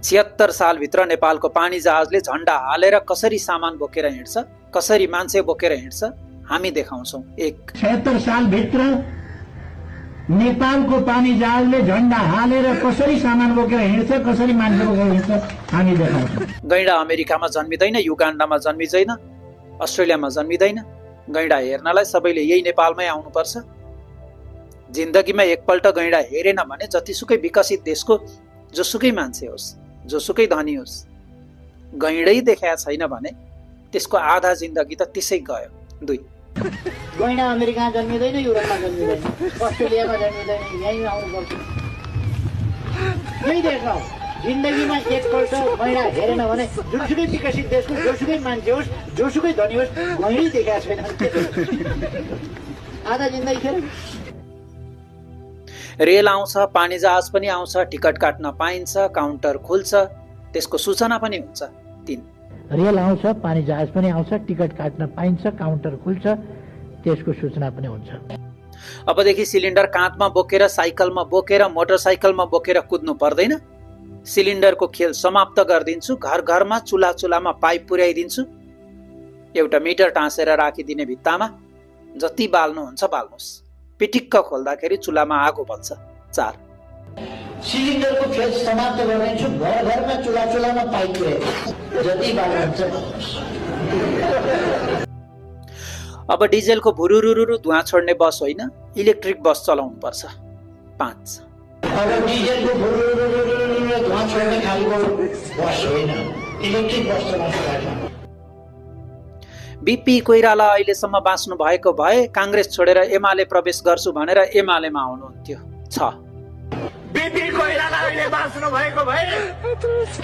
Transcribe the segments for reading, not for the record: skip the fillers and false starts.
76 सालभित्र नेपालको पानी जहाजले झण्डा हालेर कसरी सामान बोकेर हिँड्छ, कसरी मान्छे बोकेर हिँड्छ, हामी देखाउँछौँ। 76 सालभित्र नेपालको पानी जहाजले झण्डा हालेर कसरी सामान बोकेर हिँड्छ, कसरी मान्छे बोकेर हिँड्छ, हामी देखाउँछौँ। गैंडा अमेरिकामा जन्मिँदैन, युगान्डामा जन्मिँदैन, अस्ट्रेलियामा जन्मिँदैन। गैंडा हेर्नलाई सबैले यही नेपालमै आउनुपर्छ। जिन्दगीमा एकपल्ट गैंडा हेरेन भने जतिसुकै विकसित देशको जोसुकै मान्छे होस्, जोसुकै धनी होस्, गैंडै देखाएको छैन भने त्यसको आधा जिन्दगी त त्यसै गयो। 2 गैंडा अमेरिकामा जन्मिँदैन, युरोपमा जन्मिँदैन, अस्ट्रेलियामा जन्मिँदैन, यहीँ आउनुपर्छ। यही देखाऊ, जिन्दगीमा एकपल्ट गैंडा हेरेन भने जुनसुकै विकसित देशको जोसुकै मान्छे होस्, जोसुकै धनी होस्, गैंडै देखाएको छैन, आधा जिन्दगी खेर। रेल आउँछ, पानी जहाज पनि आउँछ, टिकट काट्न पाइन्छ, काउन्टर खुल्छ, त्यसको सूचना पनि हुन्छ। 3 रेल आउँछ, पानी जहाज पनि आउँछ, टिकट काट्न पाइन्छ, काउन्टर खुल्छ, त्यसको सूचना पनि हुन्छ। अबदेखि सिलिन्डर काँधमा बोकेर, साइकलमा बोकेर, मोटरसाइकलमा बोकेर कुद्नु पर्दैन। सिलिन्डरको खेल समाप्त गरिदिन्छु। घर घरमा चुल्हा चुल्हामा पाइप पुर्याइदिन्छु। एउटा मिटर टाँसेर राखिदिने भित्तामा, जति बाल्नुहुन्छ बाल्नुहोस्। पिटिक्क खोल्दाखेरि चुल्हामा आगो बल्छ। 4 सिलिन्डरको खेल समाप्त गरिदिन्छु। घर घरमा चुल्हा चुल्हामा पाइप पुर्याइदिन्छु, जति बाल्नुहुन्छ बाल्नुहोस्। अब डिजेलको भुरुरुरु धुवा छोड्ने बस होइन, इलेक्ट्रिक बस चलाउनु पर्छ। 5 अब डिजेलको भुरुरुरु धुवा छोड्ने खालको बस होइन, इलेक्ट्रिक बस चलाउनु पर्छ। बीपी कोइराला अहिलेसम्म बाँच्नु भएको भए काङ्ग्रेस छोडेर एमाले प्रवेश गर्छु भनेर एमालेमा आउनुहुन्थ्यो। 6 बीपी कोइराला अहिले बाँच्नु भएको भए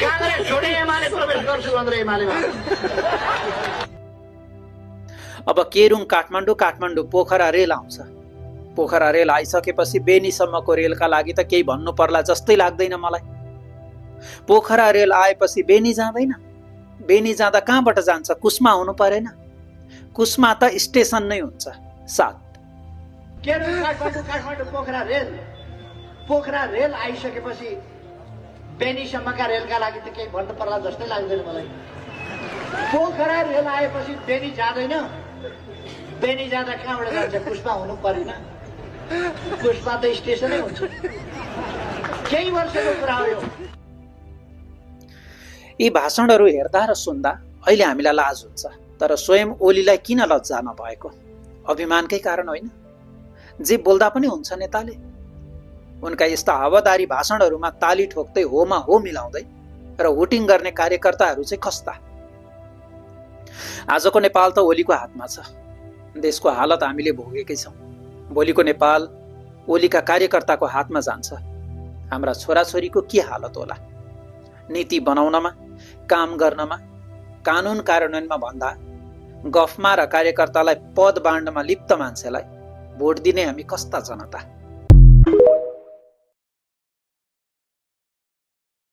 काङ्ग्रेस छोडे एमाले प्रवेश गर्छु भनेर एमालेमा। अब केरुङ काठमाडौँ, काठमाडौँ पोखरा रेल आउँछ। पोखरा रेल आइसकेपछि बेनीसम्मको रेलका लागि त केही भन्नु पर्ला जस्तै लाग्दैन मलाई। पोखरा रेल आएपछि बेनी जाँदैन। बेनी जाँदा कहाँबाट जान्छ? कुस्मा हुनु परेन? कुस्मा त स्टेसन नै हुन्छ। 7 केरुङ काठमाडौँ, काठमाडौँ पोखरा रेल, पोखरा रेल आइसकेपछि बेनीसम्मका रेलका लागि त केही भन्नु पर्ला जस्तै लाग्दैन मलाई। पोखरा रेल आएपछि बेनी जाँदैन। बेनी जाँदा कहाँबाट जान्छ? कुस्मा हुनु परेन? कुस्मा त स्टेसनै हुन्छ। केही वर्षको कुरा हो यो। यी भाषणहरू हेर्दा र सुन्दा अहिले हामीलाई लाज हुन्छ, तर स्वयं ओलीलाई किन लज्जा नभएको? अभिमानकै कारण होइन? जे बोल्दा पनि हुन्छ नेताले। उनका यस्ता हावादारी भाषणहरूमा ताली ठोक्दै होमा हो मिलाउँदै र हुटिङ गर्ने कार्यकर्ताहरू चाहिँ खस्ता। आजको नेपाल त ओलीको हातमा छ। देशको हालत हामीले भोगेकै छौँ। भोलिको नेपाल ओलीका कार्यकर्ताको हातमा जान्छ। हाम्रा छोराछोरीको के हालत होला? नीति बनाउनमा, काम गर्नमा, कानुन कार्यान्वयनमा भन्दा गफमा र कार्यकर्तालाई पद बाँड्नमा लिप्त मान्छेलाई भोट दिने हामी कस्ता जनता?